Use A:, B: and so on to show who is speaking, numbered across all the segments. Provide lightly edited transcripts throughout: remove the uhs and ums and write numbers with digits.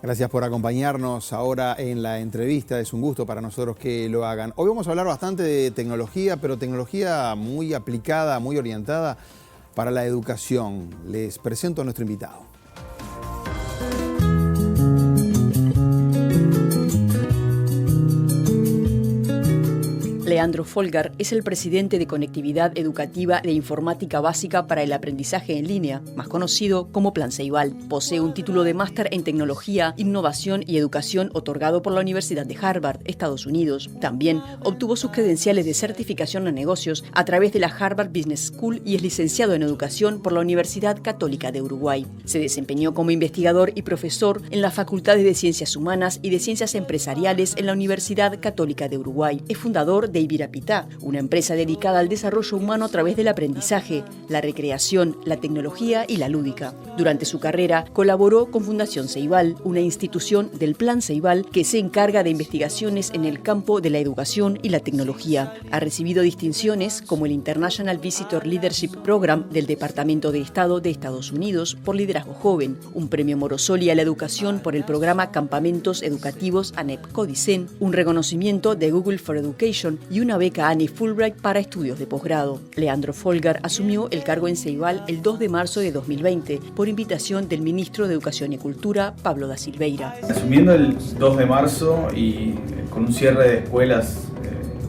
A: Gracias por acompañarnos ahora en la entrevista. Es un gusto para nosotros que lo hagan. Hoy vamos a hablar bastante de tecnología, pero tecnología muy aplicada, muy orientada para la educación. Les presento a nuestro invitado.
B: Leandro Folgar es el presidente de Conectividad Educativa de Informática Básica para el Aprendizaje en Línea, más conocido como Plan Ceibal. Posee un título de máster en Tecnología, Innovación y Educación otorgado por la Universidad de Harvard, Estados Unidos. También obtuvo sus credenciales de certificación en negocios a través de la Harvard Business School y es licenciado en Educación por la Universidad Católica de Uruguay. Se desempeñó como investigador y profesor en las facultades de Ciencias Humanas y de Ciencias Empresariales en la Universidad Católica de Uruguay. Es fundador de Ibirapitá, una empresa dedicada al desarrollo humano a través del aprendizaje, la recreación, la tecnología y la lúdica. Durante su carrera colaboró con Fundación Ceibal, una institución del Plan Ceibal que se encarga de investigaciones en el campo de la educación y la tecnología. Ha recibido distinciones como el International Visitor Leadership Program del Departamento de Estado de Estados Unidos por liderazgo joven, un premio Morosoli a la educación por el programa Campamentos Educativos ANEP Codicen, un reconocimiento de Google for Education y una beca Annie Fulbright para estudios de posgrado. Leandro Folgar asumió el cargo en Ceibal el 2 de marzo de 2020 por invitación del ministro de Educación y Cultura, Pablo da Silveira.
C: Asumiendo el 2 de marzo y con un cierre de escuelas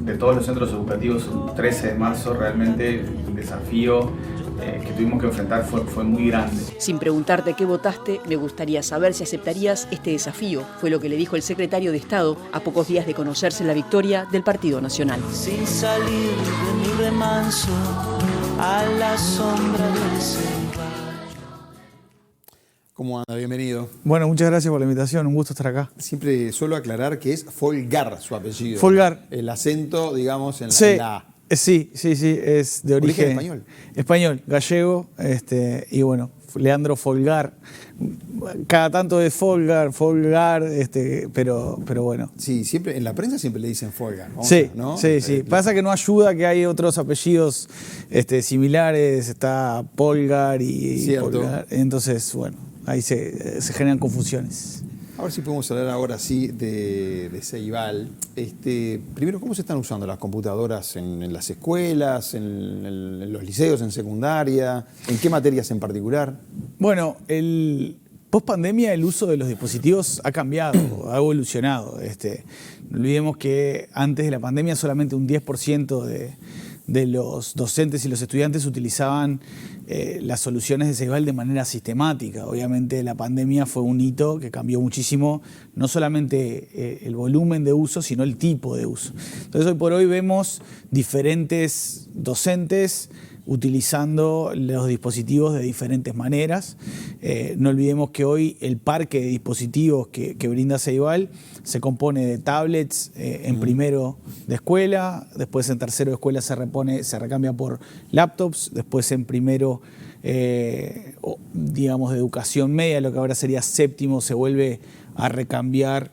C: de todos los centros educativos el 13 de marzo, realmente el desafío que tuvimos que enfrentar fue muy grande.
B: Sin preguntarte qué votaste, me gustaría saber si aceptarías este desafío, fue lo que le dijo el secretario de Estado a pocos días de conocerse la victoria del Partido Nacional.
D: Sin salir de mi remanso a la sombra del Ceibal.
A: ¿Cómo anda? Bienvenido.
E: Bueno, muchas gracias por la invitación, un gusto estar acá.
A: Siempre suelo aclarar que es Folgar su apellido.
E: Folgar.
A: El acento, digamos, en la A.
E: Sí, es de origen
A: español.
E: Español, gallego, y bueno, Leandro Folgar. Cada tanto es Folgar, pero bueno.
A: Sí, siempre, en la prensa siempre le dicen Folgar, ¿no?
E: Sí,
A: ¿no?
E: sí. Pasa que no ayuda que hay otros apellidos similares, está Polgar y
A: Cierto.
E: Folgar. Entonces, bueno, ahí se generan confusiones.
A: A ver si podemos hablar ahora sí de Ceibal. Primero, ¿cómo se están usando las computadoras en las escuelas, en los liceos, en secundaria? ¿En qué materias en particular?
E: Bueno, post pandemia el uso de los dispositivos ha cambiado, ha evolucionado. No olvidemos que antes de la pandemia solamente un 10% de los docentes y los estudiantes utilizaban las soluciones de Ceibal de manera sistemática. Obviamente la pandemia fue un hito que cambió muchísimo, no solamente el volumen de uso, sino el tipo de uso. Entonces hoy por hoy vemos diferentes docentes utilizando los dispositivos de diferentes maneras. No olvidemos que hoy el parque de dispositivos que brinda Ceibal se compone de tablets en primero de escuela, después en tercero de escuela se recambia por laptops, después en primero, digamos, de educación media, lo que ahora sería séptimo, se vuelve a recambiar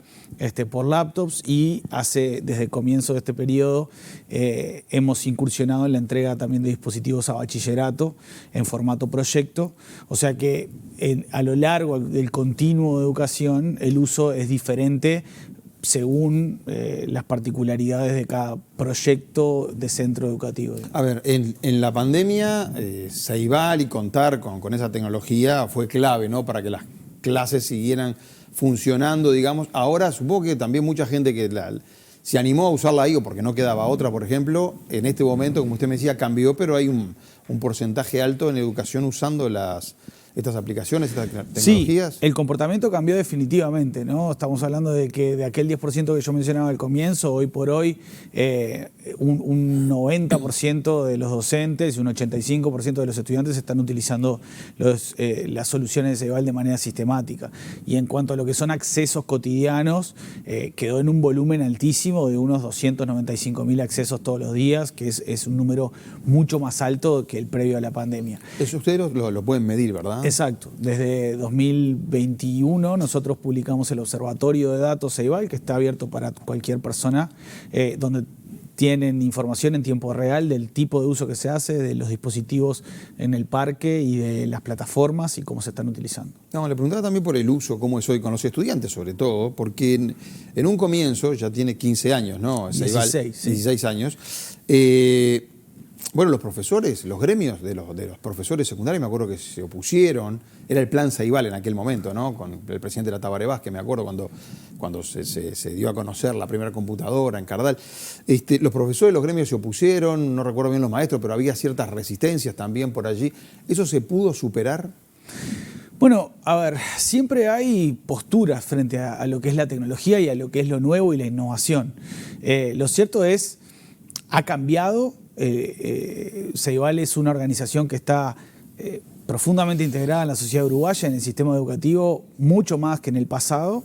E: por laptops y desde el comienzo de este periodo hemos incursionado en la entrega también de dispositivos a bachillerato en formato proyecto, o sea que a lo largo del continuo de educación el uso es diferente según las particularidades de cada proyecto de centro educativo.
A: A ver, en la pandemia, Ceibal y contar con esa tecnología fue clave, ¿no? Para que las clases siguieran funcionando, digamos. Ahora supongo que también mucha gente que se animó a usarla ahí o porque no quedaba otra, por ejemplo, en este momento, como usted me decía, cambió, pero hay un porcentaje alto en educación usando estas aplicaciones, estas tecnologías.
E: Sí, el comportamiento cambió definitivamente, ¿no? Estamos hablando de que de aquel 10% que yo mencionaba al comienzo, hoy por hoy un 90% de los docentes y un 85% de los estudiantes están utilizando las soluciones de Ceibal de manera sistemática. Y en cuanto a lo que son accesos cotidianos, quedó en un volumen altísimo de unos 295.000 accesos todos los días, que es un número mucho más alto que el previo a la pandemia.
A: Eso ustedes lo pueden medir, ¿verdad?
E: Exacto. Desde 2021 nosotros publicamos el Observatorio de Datos Ceibal, que está abierto para cualquier persona, donde tienen información en tiempo real del tipo de uso que se hace, de los dispositivos en el parque y de las plataformas y cómo se están utilizando.
A: No, le preguntaba también por el uso, cómo es hoy con los estudiantes sobre todo, porque en un comienzo, ya tiene 15 años, ¿no? 16 años. Bueno, los profesores, los gremios de los profesores secundarios, me acuerdo que se opusieron, era el plan Ceibal en aquel momento, ¿no? Con el presidente de la Tabaré Vázquez, me acuerdo cuando se dio a conocer la primera computadora en Cardal. Los profesores, los gremios se opusieron, no recuerdo bien los maestros, pero había ciertas resistencias también por allí. ¿Eso se pudo superar?
E: Bueno, a ver, siempre hay posturas frente a lo que es la tecnología y a lo que es lo nuevo y la innovación. Lo cierto es, ha cambiado. Ceibal es una organización que está profundamente integrada en la sociedad uruguaya, en el sistema educativo, mucho más que en el pasado,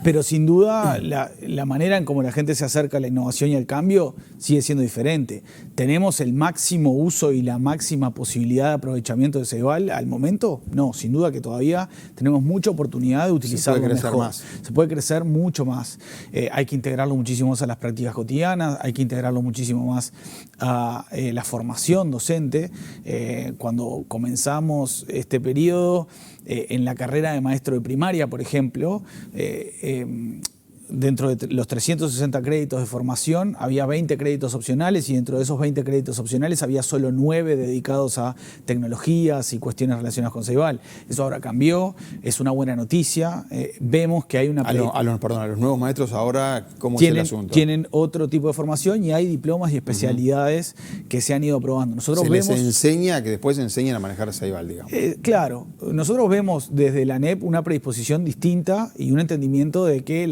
E: pero sin duda la manera en cómo la gente se acerca a la innovación y al cambio sigue siendo diferente. ¿Tenemos el máximo uso y la máxima posibilidad de aprovechamiento de Ceibal al momento? No, sin duda que todavía tenemos mucha oportunidad de utilizarlo mejor. Se puede crecer mucho más. Hay que integrarlo muchísimo más a las prácticas cotidianas, hay que integrarlo muchísimo más a la formación docente. Cuando comenzamos este periodo, en la carrera de maestro de primaria, por ejemplo, dentro de los 360 créditos de formación había 20 créditos opcionales y dentro de esos 20 créditos opcionales había solo 9 dedicados a tecnologías y cuestiones relacionadas con Ceibal. Eso ahora cambió, es una buena noticia. Vemos que hay una...
A: A los nuevos maestros ahora, ¿cómo es el asunto?
E: Tienen otro tipo de formación y hay diplomas y especialidades que se han ido aprobando. Nosotros
A: les enseña, que después enseñan a manejar Ceibal, digamos.
E: Claro, nosotros vemos desde la ANEP una predisposición distinta y un entendimiento de que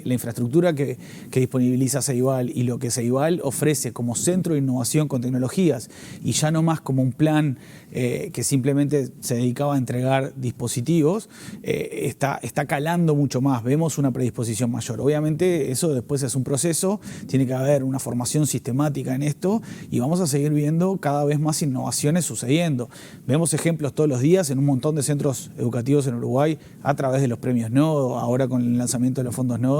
E: la infraestructura que disponibiliza Ceibal y lo que Ceibal ofrece como centro de innovación con tecnologías y ya no más como un plan que simplemente se dedicaba a entregar dispositivos, está calando mucho más, vemos una predisposición mayor. Obviamente eso después es un proceso, tiene que haber una formación sistemática en esto y vamos a seguir viendo cada vez más innovaciones sucediendo. Vemos ejemplos todos los días en un montón de centros educativos en Uruguay a través de los premios Nodo, ahora con el lanzamiento de los fondos Nodo,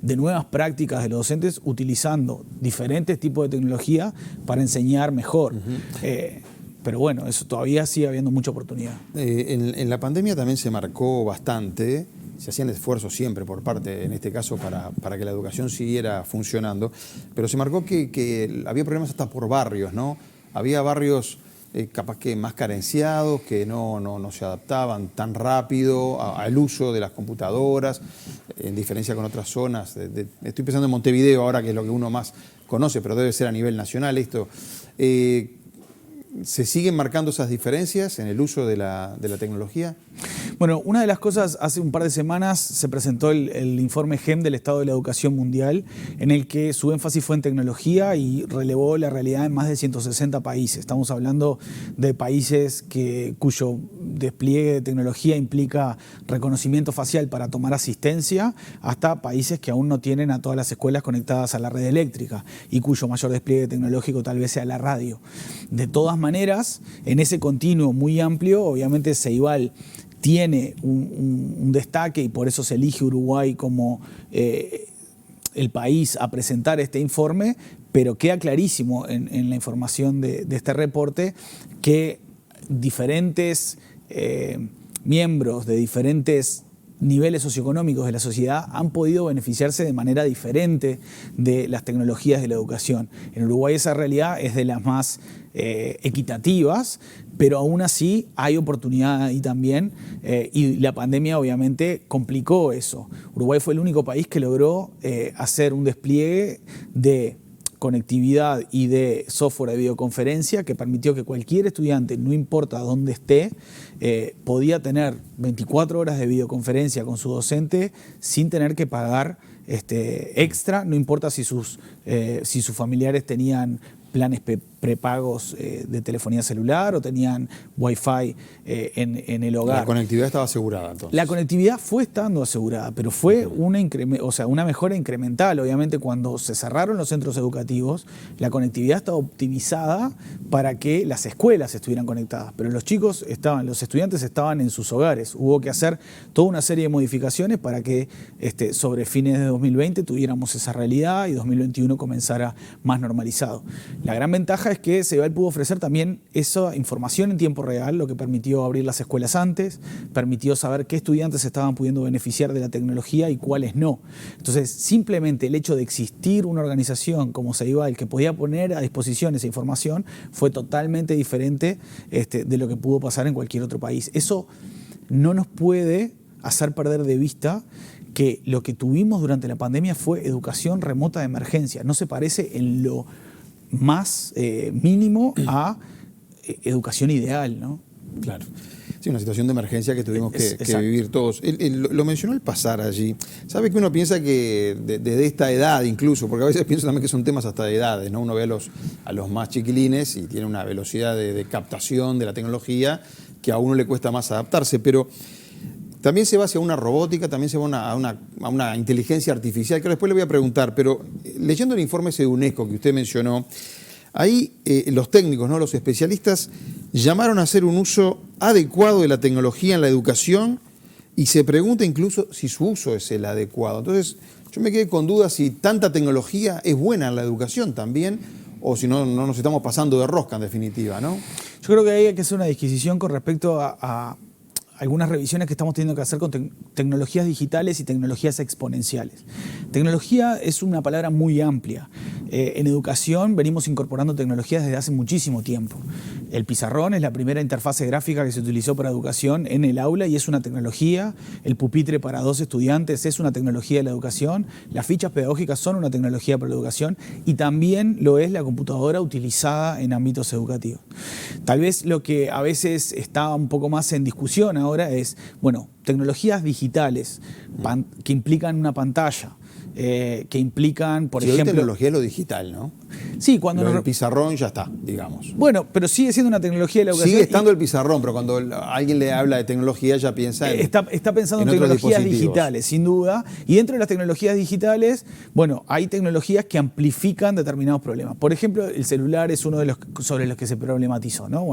E: de nuevas prácticas de los docentes utilizando diferentes tipos de tecnología para enseñar mejor. Pero bueno, eso todavía sigue habiendo mucha oportunidad.
A: En la pandemia también se marcó bastante, se hacían esfuerzos siempre por parte, en este caso, para que la educación siguiera funcionando, pero se marcó que había problemas hasta por barrios, ¿no? Había barrios capaz que más carenciados, que no se adaptaban tan rápido al uso de las computadoras, en diferencia con otras zonas. Estoy pensando en Montevideo ahora, que es lo que uno más conoce, pero debe ser a nivel nacional esto. ¿Se siguen marcando esas diferencias en el uso de la tecnología?
E: Bueno, una de las cosas, hace un par de semanas se presentó el informe GEM del Estado de la Educación Mundial, en el que su énfasis fue en tecnología y relevó la realidad en más de 160 países. Estamos hablando de países cuyo despliegue de tecnología implica reconocimiento facial para tomar asistencia, hasta países que aún no tienen a todas las escuelas conectadas a la red eléctrica y cuyo mayor despliegue tecnológico tal vez sea la radio. De todas maneras, en ese continuo muy amplio, obviamente Ceibal tiene un destaque y por eso se elige Uruguay como el país a presentar este informe, pero queda clarísimo en la información de este reporte que diferentes miembros de diferentes niveles socioeconómicos de la sociedad han podido beneficiarse de manera diferente de las tecnologías de la educación. En Uruguay esa realidad es de las más equitativas, pero aún así hay oportunidad ahí también y la pandemia obviamente complicó eso. Uruguay fue el único país que logró hacer un despliegue de conectividad y de software de videoconferencia que permitió que cualquier estudiante, no importa dónde esté, podía tener 24 horas de videoconferencia con su docente sin tener que pagar extra, no importa si sus familiares tenían planes prepagos de telefonía celular o tenían Wi-Fi en el hogar.
A: La conectividad estaba asegurada entonces.
E: La conectividad fue estando asegurada, pero fue una mejora incremental. Obviamente, cuando se cerraron los centros educativos, la conectividad estaba optimizada para que las escuelas estuvieran conectadas, pero los estudiantes estaban en sus hogares. Hubo que hacer toda una serie de modificaciones para que sobre fines de 2020 tuviéramos esa realidad y 2021 comenzara más normalizado. La gran ventaja es que Ceibal pudo ofrecer también esa información en tiempo real, lo que permitió abrir las escuelas antes, permitió saber qué estudiantes estaban pudiendo beneficiar de la tecnología y cuáles no. Entonces, simplemente el hecho de existir una organización como Ceibal que podía poner a disposición esa información fue totalmente diferente de lo que pudo pasar en cualquier otro país. Eso no nos puede hacer perder de vista que lo que tuvimos durante la pandemia fue educación remota de emergencia. No se parece en lo más mínimo a educación ideal, ¿no?
A: Claro. Sí, una situación de emergencia que tuvimos que vivir todos. Lo mencionó al pasar allí. ¿Sabe que uno piensa que desde esta edad incluso, porque a veces pienso también que son temas hasta de edades, ¿no? Uno ve a los más chiquilines y tiene una velocidad de captación de la tecnología que a uno le cuesta más adaptarse, pero también se va hacia una robótica, también se va a una inteligencia artificial, que después le voy a preguntar, pero leyendo el informe ese de UNESCO que usted mencionó, ahí los técnicos, ¿no? Los especialistas llamaron a hacer un uso adecuado de la tecnología en la educación y se pregunta incluso si su uso es el adecuado. Entonces, yo me quedé con dudas si tanta tecnología es buena en la educación también o si no nos estamos pasando de rosca en definitiva, ¿no?
E: Yo creo que hay que hacer una disquisición con respecto a algunas revisiones que estamos teniendo que hacer con tecnologías digitales y tecnologías exponenciales. Tecnología es una palabra muy amplia. En educación venimos incorporando tecnologías desde hace muchísimo tiempo. El pizarrón es la primera interfase gráfica que se utilizó para educación en el aula y es una tecnología. El pupitre para 2 estudiantes es una tecnología de la educación. Las fichas pedagógicas son una tecnología para la educación y también lo es la computadora utilizada en ámbitos educativos. Tal vez lo que a veces está un poco más en discusión ahora es, tecnologías digitales que implican una pantalla, que implican, por ejemplo...
A: tecnología es lo digital, ¿no?
E: Sí, cuando...
A: El pizarrón ya está, digamos.
E: Bueno, pero sigue siendo una tecnología de la educación.
A: Sigue estando el pizarrón, pero cuando alguien le habla de tecnología ya piensa en...
E: Está pensando en tecnologías digitales, sin duda. Y dentro de las tecnologías digitales, hay tecnologías que amplifican determinados problemas. Por ejemplo, el celular es uno de los sobre los que se problematizó, ¿no?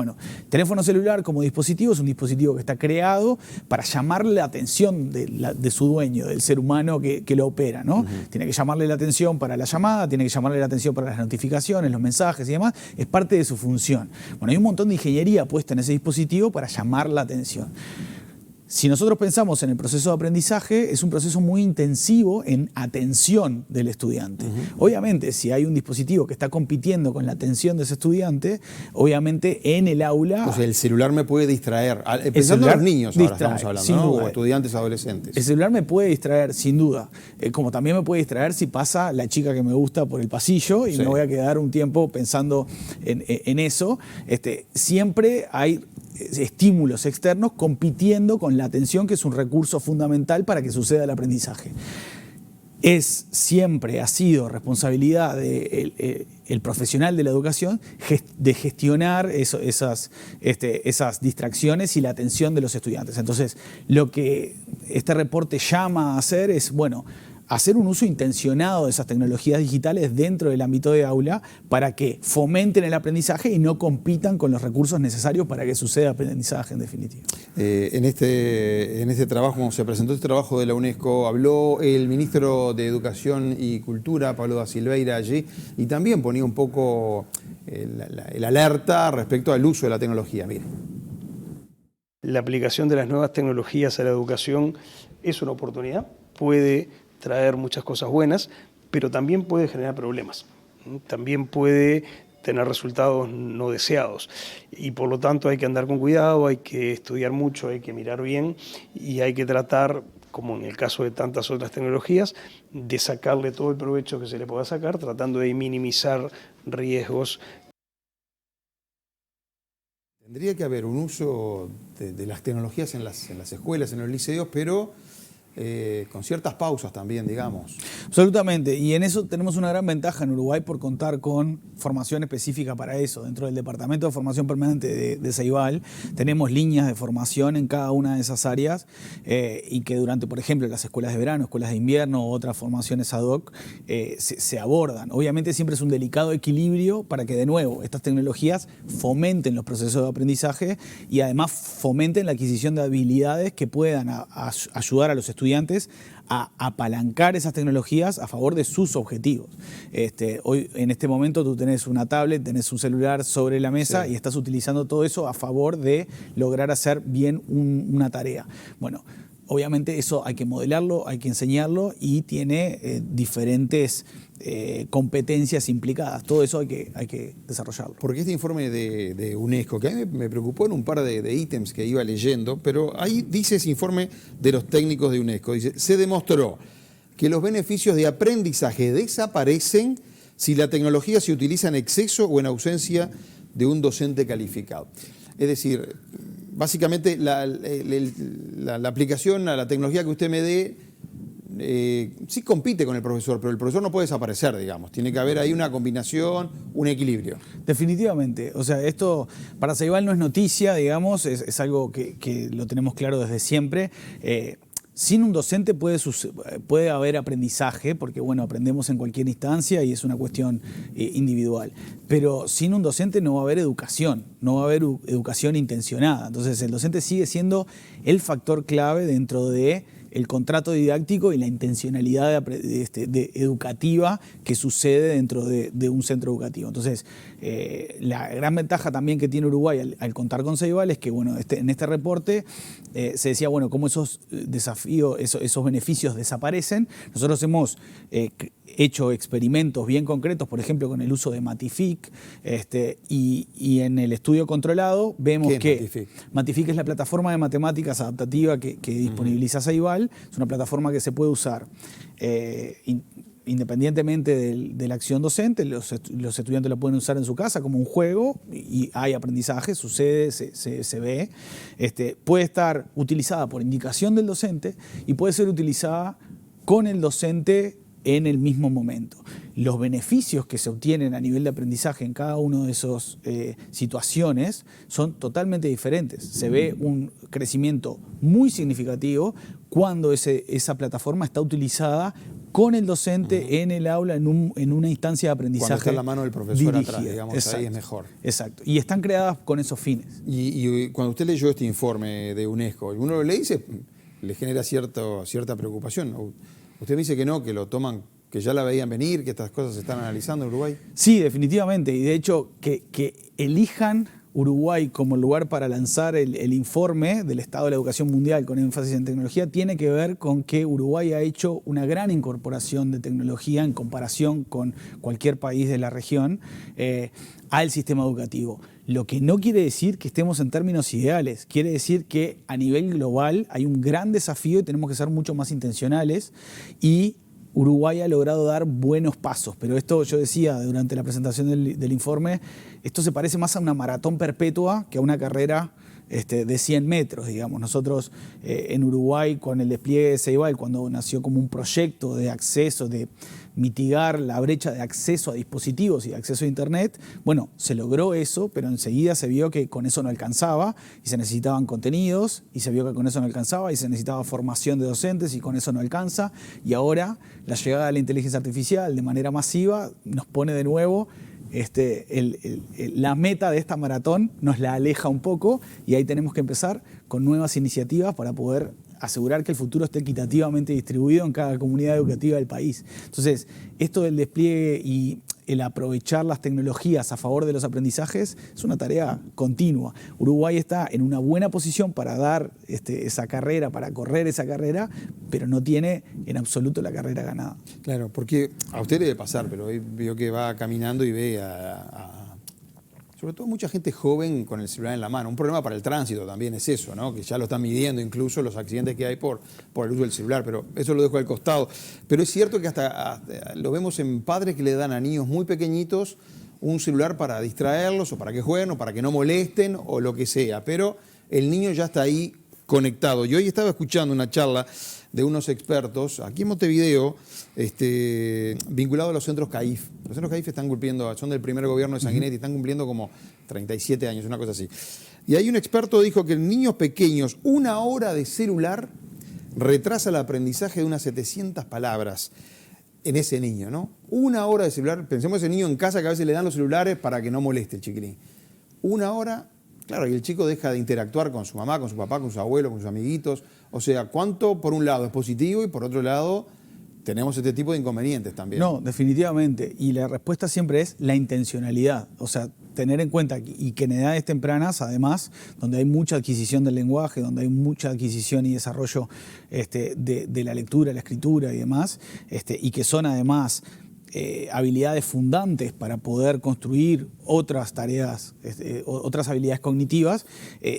E: Teléfono celular como dispositivo es un dispositivo que está creado para llamarle la atención de su dueño, del ser humano que lo opera, ¿no? Tiene que llamarle la atención para la llamada, tiene que llamarle la atención para las notificaciones, los mensajes y demás. Es parte de su función. Hay un montón de ingeniería puesta en ese dispositivo para llamar la atención. Si nosotros pensamos en el proceso de aprendizaje, es un proceso muy intensivo en atención del estudiante. Obviamente, si hay un dispositivo que está compitiendo con la atención de ese estudiante, obviamente en el aula...
A: el celular me puede distraer. Pensando en los niños ahora estamos hablando, ¿no? O estudiantes adolescentes.
E: El celular me puede distraer, sin duda. Como también me puede distraer si pasa la chica que me gusta por el pasillo y me voy a quedar un tiempo pensando en eso. Siempre hay estímulos externos compitiendo con la atención, que es un recurso fundamental para que suceda el aprendizaje. Siempre ha sido responsabilidad del profesional de la educación de gestionar esas distracciones y la atención de los estudiantes. Entonces, lo que este reporte llama a hacer es, hacer un uso intencionado de esas tecnologías digitales dentro del ámbito de aula para que fomenten el aprendizaje y no compitan con los recursos necesarios para que suceda aprendizaje en definitiva.
A: En este trabajo, cuando se presentó este trabajo de la UNESCO, habló el ministro de Educación y Cultura, Pablo da Silveira, allí, y también ponía un poco el alerta respecto al uso de la tecnología. Mire.
F: La aplicación de las nuevas tecnologías a la educación es una oportunidad, puede traer muchas cosas buenas, pero también puede generar problemas. También puede tener resultados no deseados. Y por lo tanto hay que andar con cuidado, hay que estudiar mucho, hay que mirar bien y hay que tratar, como en el caso de tantas otras tecnologías, de sacarle todo el provecho que se le pueda sacar, tratando de minimizar riesgos.
A: Tendría que haber un uso de las tecnologías en las escuelas, en los liceos, pero con ciertas pausas también, digamos.
E: Absolutamente, y en eso tenemos una gran ventaja en Uruguay por contar con formación específica para eso. Dentro del Departamento de Formación Permanente de Ceibal tenemos líneas de formación en cada una de esas áreas y que durante, por ejemplo, las escuelas de verano, escuelas de invierno u otras formaciones ad hoc se abordan. Obviamente siempre es un delicado equilibrio para que, de nuevo, estas tecnologías fomenten los procesos de aprendizaje y además fomenten la adquisición de habilidades que puedan ayudar a los estudiantes a apalancar esas tecnologías a favor de sus objetivos. Hoy, en este momento, tú tenés una tablet, tenés un celular sobre la mesa, sí, y estás utilizando todo eso a favor de lograr hacer bien una tarea. Bueno, obviamente eso hay que modelarlo, hay que enseñarlo y tiene diferentes competencias implicadas. Todo eso hay que desarrollarlo.
A: Porque este informe de UNESCO, que a mí me preocupó en un par de ítems que iba leyendo, pero ahí dice ese informe de los técnicos de UNESCO, dice, se demostró que los beneficios de aprendizaje desaparecen si la tecnología se utiliza en exceso o en ausencia de un docente calificado. Es decir, básicamente la aplicación a la tecnología que usted me dé sí compite con el profesor, pero el profesor no puede desaparecer, digamos. Tiene que haber ahí una combinación, un equilibrio.
E: Definitivamente. O sea, esto para Ceibal no es noticia, digamos, es algo que lo tenemos claro desde siempre. Sin un docente puede haber aprendizaje, porque bueno, aprendemos en cualquier instancia y es una cuestión individual. Pero sin un docente no va a haber educación, no va a haber educación intencionada. Entonces el docente sigue siendo el factor clave dentro de el contrato didáctico y la intencionalidad educativa que sucede dentro de un centro educativo. Entonces, la gran ventaja también que tiene Uruguay al contar con Ceibal es que, bueno, en este reporte se decía, bueno, cómo esos desafíos, esos beneficios desaparecen. Nosotros hemos hecho experimentos bien concretos, por ejemplo, con el uso de Matific, y en el estudio controlado vemos que Matific es la plataforma de matemáticas adaptativa que disponibiliza Ceibal. Es una plataforma que se puede usar independientemente de la acción docente. Los estudiantes lo pueden usar en su casa como un juego y hay aprendizaje, sucede, se ve. Puede estar utilizada por indicación del docente y puede ser utilizada con el docente en el mismo momento. Los beneficios que se obtienen a nivel de aprendizaje en cada una de esas situaciones son totalmente diferentes. Se ve un crecimiento muy significativo cuando esa plataforma está utilizada con el docente en el aula, en una instancia de aprendizaje. Cuando
A: está en la mano del profesor
E: dirigida.
A: Atrás, digamos, exacto, ahí es mejor.
E: Exacto. Y están creadas con esos fines.
A: Y cuando usted leyó este informe de UNESCO, uno lo lee y le genera cierta preocupación. Usted me dice que no, que lo toman, que ya la veían venir, que estas cosas se están analizando en Uruguay.
E: Sí, definitivamente. Y de hecho, que elijan Uruguay como lugar para lanzar el informe del estado de la educación mundial con énfasis en tecnología tiene que ver con que Uruguay ha hecho una gran incorporación de tecnología en comparación con cualquier país de la región al sistema educativo. Lo que no quiere decir que estemos en términos ideales, quiere decir que a nivel global hay un gran desafío y tenemos que ser mucho más intencionales, y Uruguay ha logrado dar buenos pasos, pero esto, yo decía durante la presentación del informe, esto se parece más a una maratón perpetua que a una carrera de 100 metros, digamos. Nosotros en Uruguay, con el despliegue de Ceibal, cuando nació como un proyecto de acceso, de mitigar la brecha de acceso a dispositivos y de acceso a Internet, bueno, se logró eso, pero enseguida se vio que con eso no alcanzaba y se necesitaban contenidos, y se vio que con eso no alcanzaba y se necesitaba formación de docentes y con eso no alcanza, y ahora la llegada de la inteligencia artificial de manera masiva nos pone de nuevo la meta de esta maratón, nos la aleja un poco, y ahí tenemos que empezar con nuevas iniciativas para poder asegurar que el futuro esté equitativamente distribuido en cada comunidad educativa del país. Entonces, esto del despliegue y el aprovechar las tecnologías a favor de los aprendizajes es una tarea continua. Uruguay está en una buena posición para dar esa carrera, para correr esa carrera, pero no tiene en absoluto la carrera ganada.
A: Claro, porque a usted le debe pasar, pero hoy veo que va caminando y ve sobre todo mucha gente joven con el celular en la mano. Un problema para el tránsito también es eso, ¿no? Que ya lo están midiendo incluso los accidentes que hay por el uso del celular, pero eso lo dejo al costado. Pero es cierto que hasta lo vemos en padres que le dan a niños muy pequeñitos un celular para distraerlos o para que jueguen o para que no molesten o lo que sea, pero el niño ya está ahí conectado. Y hoy estaba escuchando una charla de unos expertos aquí en Montevideo, vinculados a los centros CAIF. Los centros CAIF están cumpliendo, son del primer gobierno de Sanguinetti, están cumpliendo como 37 años, una cosa así. Y ahí un experto dijo que en niños pequeños, 1 hora de celular retrasa el aprendizaje de unas 700 palabras en ese niño, ¿no? 1 hora de celular, pensemos ese niño en casa que a veces le dan los celulares para que no moleste el chiquilín. 1 hora, claro, y el chico deja de interactuar con su mamá, con su papá, con su abuelo, con sus amiguitos. O sea, ¿cuánto por un lado es positivo y por otro lado tenemos este tipo de inconvenientes también?
E: No, definitivamente. Y la respuesta siempre es la intencionalidad. O sea, tener en cuenta y que en edades tempranas, además, donde hay mucha adquisición del lenguaje, donde hay mucha adquisición y desarrollo de la lectura, la escritura y demás, y que son además habilidades fundantes para poder construir otras tareas, otras habilidades cognitivas,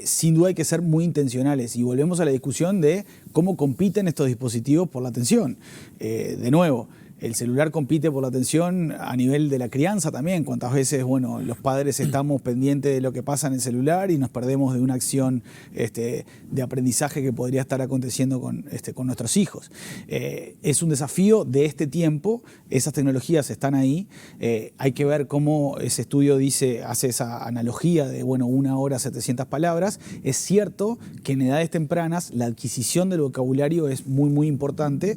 E: sin duda hay que ser muy intencionales. Y volvemos a la discusión de cómo compiten estos dispositivos por la atención. De nuevo, el celular compite por la atención a nivel de la crianza también. Cuántas veces, bueno, los padres estamos pendientes de lo que pasa en el celular y nos perdemos de una acción de aprendizaje que podría estar aconteciendo con nuestros hijos. Es un desafío de este tiempo. Esas tecnologías están ahí. Hay que ver cómo ese estudio hace esa analogía de, bueno, 1 hora, 700 palabras. Es cierto que en edades tempranas la adquisición del vocabulario es muy, muy importante,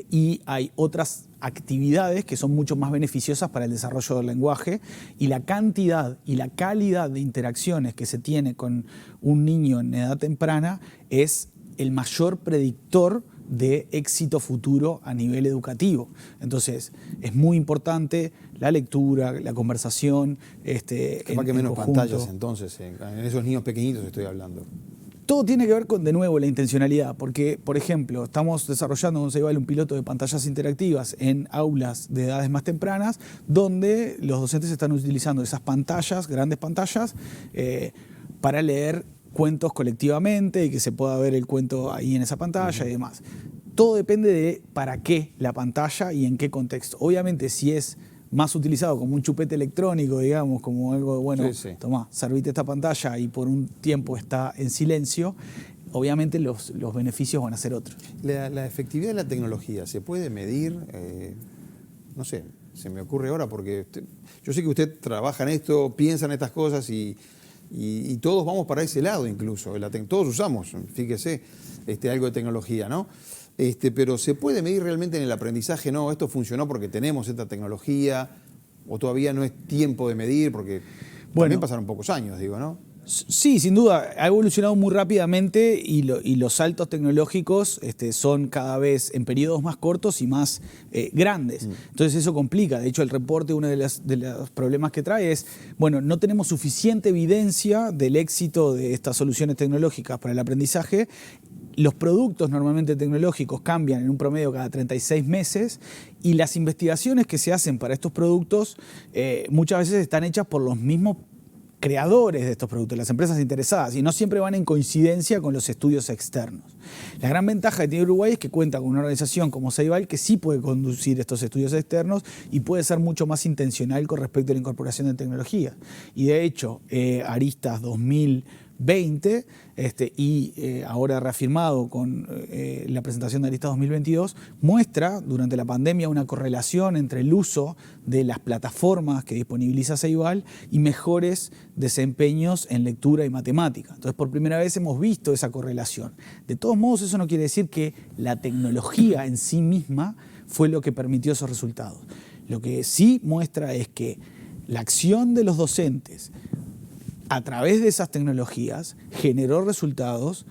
E: y hay otras actividades que son mucho más beneficiosas para el desarrollo del lenguaje, y la cantidad y la calidad de interacciones que se tiene con un niño en edad temprana es el mayor predictor de éxito futuro a nivel educativo. Entonces, es muy importante la lectura, la conversación.
A: Capaz que menos pantallas entonces, en esos niños pequeñitos estoy hablando.
E: Todo tiene que ver con, de nuevo, la intencionalidad, porque, por ejemplo, estamos desarrollando con Ceibal un piloto de pantallas interactivas en aulas de edades más tempranas, donde los docentes están utilizando esas pantallas, grandes pantallas, para leer cuentos colectivamente y que se pueda ver el cuento ahí en esa pantalla y demás. Todo depende de para qué la pantalla y en qué contexto. Obviamente, si es más utilizado como un chupete electrónico, digamos, como algo, bueno, tomá, servite esta pantalla y por un tiempo está en silencio, obviamente los beneficios van a ser otros.
A: La efectividad de la tecnología, ¿se puede medir? No sé, se me ocurre ahora porque yo sé que usted trabaja en esto, piensa en estas cosas y todos vamos para ese lado incluso. Todos usamos, fíjese, algo de tecnología, ¿no? Pero ¿se puede medir realmente en el aprendizaje? No, esto funcionó porque tenemos esta tecnología, o todavía no es tiempo de medir, porque también pasaron pocos años, digo, ¿no?
E: Sí, sin duda, ha evolucionado muy rápidamente y los saltos tecnológicos son cada vez en periodos más cortos y más grandes. Entonces eso complica. De hecho, el reporte, uno de los problemas que trae es, bueno, no tenemos suficiente evidencia del éxito de estas soluciones tecnológicas para el aprendizaje. Los productos normalmente tecnológicos cambian en un promedio cada 36 meses y las investigaciones que se hacen para estos productos muchas veces están hechas por los mismos creadores de estos productos, las empresas interesadas, y no siempre van en coincidencia con los estudios externos. La gran ventaja que tiene Uruguay es que cuenta con una organización como Ceibal que sí puede conducir estos estudios externos y puede ser mucho más intencional con respecto a la incorporación de tecnología. Y de hecho, Aristas 2020 y ahora reafirmado con la presentación de Aristas 2022, muestra durante la pandemia una correlación entre el uso de las plataformas que disponibiliza Ceibal y mejores desempeños en lectura y matemática. Entonces, por primera vez hemos visto esa correlación. De todos modos, eso no quiere decir que la tecnología en sí misma fue lo que permitió esos resultados. Lo que sí muestra es que la acción de los docentes a través de esas tecnologías generó resultados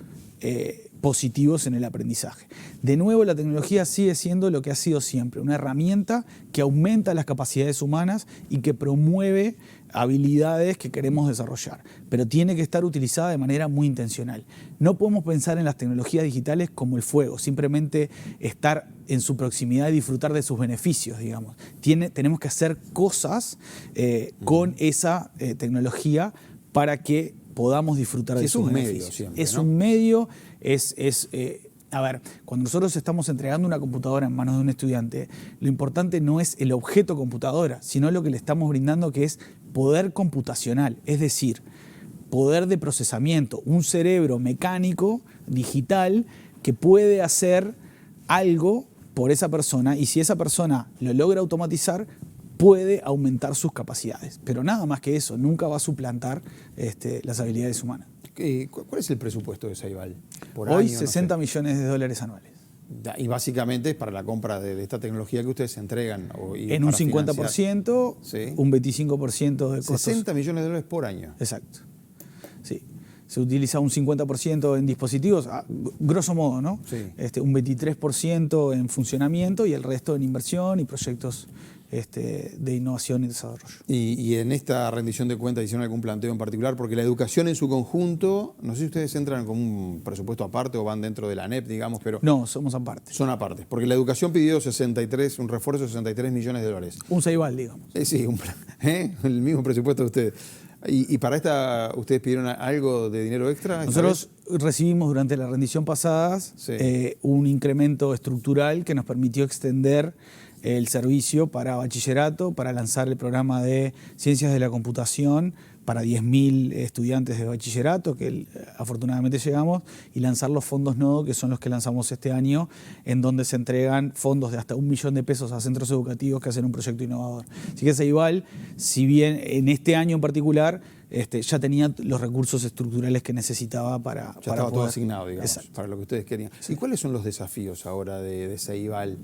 E: positivos en el aprendizaje. De nuevo, la tecnología sigue siendo lo que ha sido siempre, una herramienta que aumenta las capacidades humanas y que promueve habilidades que queremos desarrollar, pero tiene que estar utilizada de manera muy intencional. No podemos pensar en las tecnologías digitales como el fuego, simplemente estar en su proximidad y disfrutar de sus beneficios, digamos. Tenemos que hacer cosas con esa tecnología para que podamos disfrutar de sus beneficios.
A: Siempre,
E: es
A: ¿no?
E: un medio, a ver, cuando nosotros estamos entregando una computadora en manos de un estudiante, lo importante no es el objeto computadora, sino lo que le estamos brindando, que es poder computacional. Es decir, poder de procesamiento, un cerebro mecánico, digital, que puede hacer algo por esa persona, y si esa persona lo logra automatizar, puede aumentar sus capacidades. Pero nada más que eso, nunca va a suplantar las habilidades humanas.
A: ¿Cuál es el presupuesto de Ceibal por
E: Hoy
A: año?
E: 60 millones de dólares anuales.
A: Y básicamente es para la compra de esta tecnología que ustedes entregan.
E: En un 50%,
A: ¿sí?
E: Un 25% de costos.
A: 60 millones de dólares por año.
E: Exacto. Sí. Se utiliza un 50% en dispositivos, grosso modo, ¿no?
A: Sí.
E: Un 23% en funcionamiento y el resto en inversión y proyectos de innovación y desarrollo.
A: Y en esta rendición de cuentas hicieron algún planteo en particular, porque la educación en su conjunto, no sé si ustedes entran con un presupuesto aparte o van dentro de la ANEP, digamos, pero...
E: No, somos aparte.
A: Son aparte, porque la educación pidió un refuerzo de 63 millones de dólares.
E: Un Ceibal, digamos.
A: Sí, el mismo presupuesto de ustedes. ¿Y para esta ustedes pidieron algo de dinero extra?
E: Nosotros recibimos durante la rendición pasada un incremento estructural que nos permitió extender el servicio para bachillerato, para lanzar el programa de Ciencias de la Computación para 10.000 estudiantes de bachillerato, que afortunadamente llegamos, y lanzar los fondos Nodo, que son los que lanzamos este año, en donde se entregan fondos de hasta $1 millón a centros educativos que hacen un proyecto innovador. Así que Ceibal, si bien en este año en particular, ya tenía los recursos estructurales que necesitaba para
A: estaba
E: poder...
A: todo asignado, digamos,
E: Exacto.
A: para lo que ustedes querían.
E: Sí.
A: ¿Y cuáles son los desafíos ahora de Ceibal?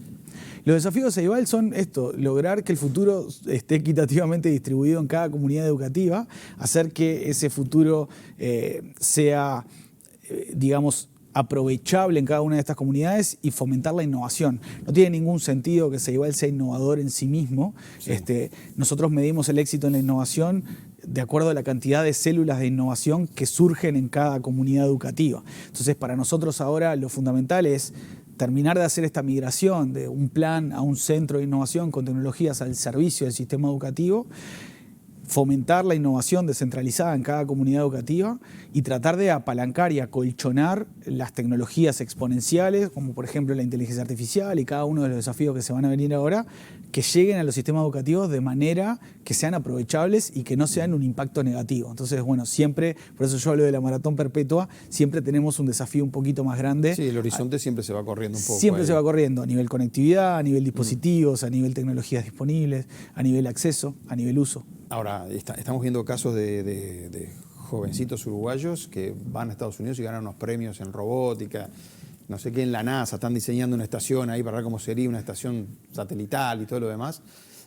E: Los desafíos de Ceibal son lograr que el futuro esté equitativamente distribuido en cada comunidad educativa, hacer que ese futuro sea, digamos, aprovechable en cada una de estas comunidades y fomentar la innovación. No tiene ningún sentido que Ceibal sea innovador en sí mismo. Sí. Nosotros medimos el éxito en la innovación de acuerdo a la cantidad de células de innovación que surgen en cada comunidad educativa. Entonces, para nosotros ahora lo fundamental es terminar de hacer esta migración de un plan a un centro de innovación con tecnologías al servicio del sistema educativo, fomentar la innovación descentralizada en cada comunidad educativa y tratar de apalancar y acolchonar las tecnologías exponenciales, como por ejemplo la inteligencia artificial y cada uno de los desafíos que se van a venir ahora, que lleguen a los sistemas educativos de manera que sean aprovechables y que no sean un impacto negativo. Entonces, bueno, siempre, por eso yo hablo de la maratón perpetua, siempre tenemos un desafío un poquito más grande.
A: Sí, el horizonte siempre se va corriendo un poco.
E: Siempre se va corriendo a nivel conectividad, a nivel dispositivos, a nivel tecnologías disponibles, a nivel acceso, a nivel uso.
A: Ahora, estamos viendo casos de jovencitos uruguayos que van a Estados Unidos y ganan unos premios en robótica, no sé qué, en la NASA, están diseñando una estación ahí para ver cómo sería una estación satelital y todo lo demás.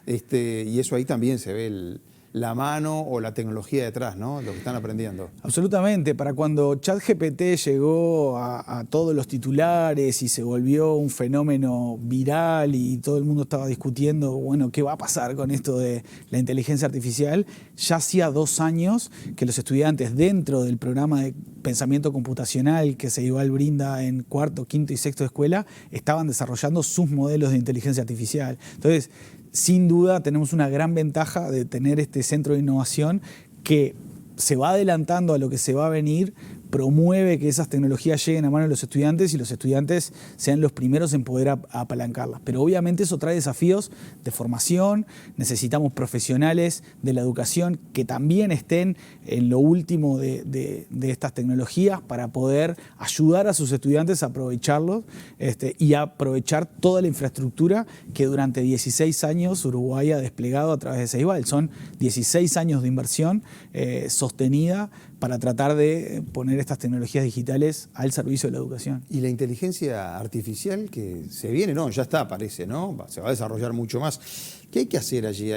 A: Y eso ahí también se ve la mano o la tecnología detrás, ¿no? Lo que están aprendiendo.
E: Absolutamente. Para cuando ChatGPT llegó a todos los titulares y se volvió un fenómeno viral y todo el mundo estaba discutiendo, bueno, ¿qué va a pasar con esto de la inteligencia artificial? Ya hacía 2 años que los estudiantes dentro del programa de pensamiento computacional que Ceibal brinda en 4., 5. y 6. de escuela estaban desarrollando sus modelos de inteligencia artificial. Entonces, sin duda tenemos una gran ventaja de tener este centro de innovación que se va adelantando a lo que se va a venir, promueve que esas tecnologías lleguen a manos de los estudiantes y los estudiantes sean los primeros en poder apalancarlas. Pero obviamente eso trae desafíos de formación, necesitamos profesionales de la educación que también estén en lo último de estas tecnologías para poder ayudar a sus estudiantes a aprovecharlos y a aprovechar toda la infraestructura que durante 16 años Uruguay ha desplegado a través de Ceibal. Son 16 años de inversión sostenida para tratar de poner estas tecnologías digitales al servicio de la educación.
A: Y la inteligencia artificial que se viene, no, ya está, parece, ¿no? Se va a desarrollar mucho más. ¿Qué hay que hacer allí?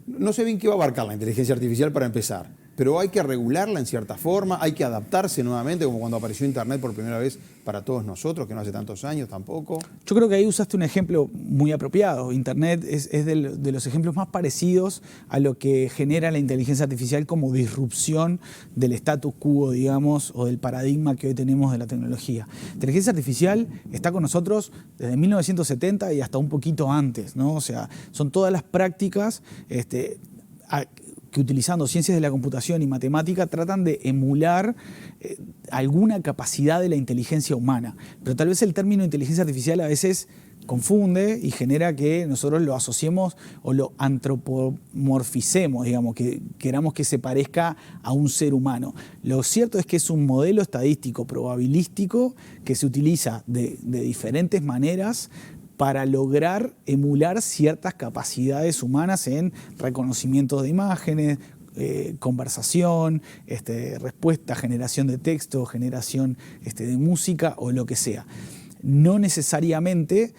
A: No sé bien qué va a abarcar la inteligencia artificial para empezar, pero hay que regularla en cierta forma, hay que adaptarse nuevamente, como cuando apareció Internet por primera vez para todos nosotros, que no hace tantos años tampoco.
E: Yo creo que ahí usaste un ejemplo muy apropiado. Internet es de los ejemplos más parecidos a lo que genera la inteligencia artificial como disrupción del status quo, digamos, o del paradigma que hoy tenemos de la tecnología. La inteligencia artificial está con nosotros desde 1970 y hasta un poquito antes, ¿no? O sea, son todas las prácticas que utilizando ciencias de la computación y matemática tratan de emular alguna capacidad de la inteligencia humana. Pero tal vez el término inteligencia artificial a veces confunde y genera que nosotros lo asociemos o lo antropomorficemos, digamos, que queramos que se parezca a un ser humano. Lo cierto es que es un modelo estadístico probabilístico que se utiliza de diferentes maneras para lograr emular ciertas capacidades humanas en reconocimiento de imágenes, conversación, respuesta, generación de texto, generación de música o lo que sea. No necesariamente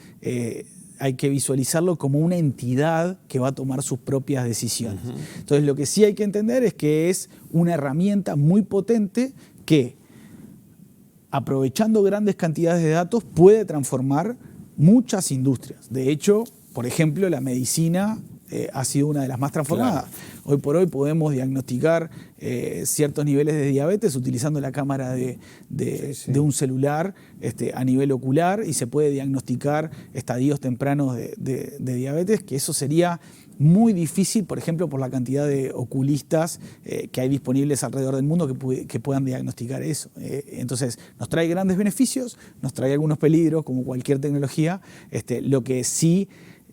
E: hay que visualizarlo como una entidad que va a tomar sus propias decisiones. Entonces, lo que sí hay que entender es que es una herramienta muy potente que, aprovechando grandes cantidades de datos, puede transformar muchas industrias. De hecho, por ejemplo, la medicina ha sido una de las más transformadas. Claro. Hoy por hoy podemos diagnosticar ciertos niveles de diabetes utilizando la cámara de un celular a nivel ocular, y se puede diagnosticar estadios tempranos de diabetes, que eso sería muy difícil, por ejemplo, por la cantidad de oculistas que hay disponibles alrededor del mundo que puedan diagnosticar eso. Entonces, nos trae grandes beneficios, nos trae algunos peligros, como cualquier tecnología. Lo que sí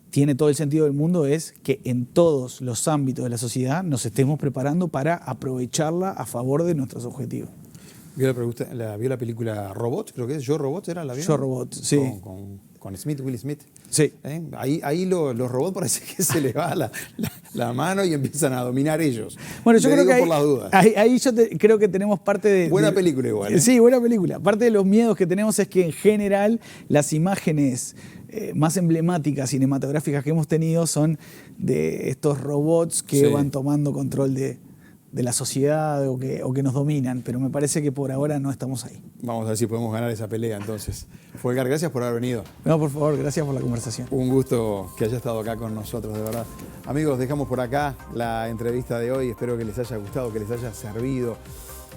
E: tiene todo el sentido del mundo es que en todos los ámbitos de la sociedad nos estemos preparando para aprovecharla a favor de nuestros objetivos.
A: ¿Vio la película Robot? Creo que es Yo Robot, ¿era la vio?
E: Yo Robot, sí.
A: Con Will Smith.
E: Sí.
A: Ahí los robots parece que se les va la mano y empiezan a dominar ellos.
E: Bueno, yo creo que
A: por las dudas.
E: ahí creo que tenemos parte de...
A: Buena película igual.
E: Sí, buena película. Parte de los miedos que tenemos es que en general las imágenes más emblemáticas cinematográficas que hemos tenido son de estos robots que van tomando control de la sociedad o que nos dominan, pero me parece que por ahora no estamos ahí. Vamos a ver si podemos ganar esa pelea entonces. Fulgar, gracias por haber venido. No, por favor, gracias por la conversación. Un gusto que haya estado acá con nosotros, de verdad. Amigos, dejamos por acá la entrevista de hoy. Espero que les haya gustado, que les haya servido.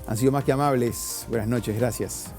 E: Han sido más que amables. Buenas noches, gracias.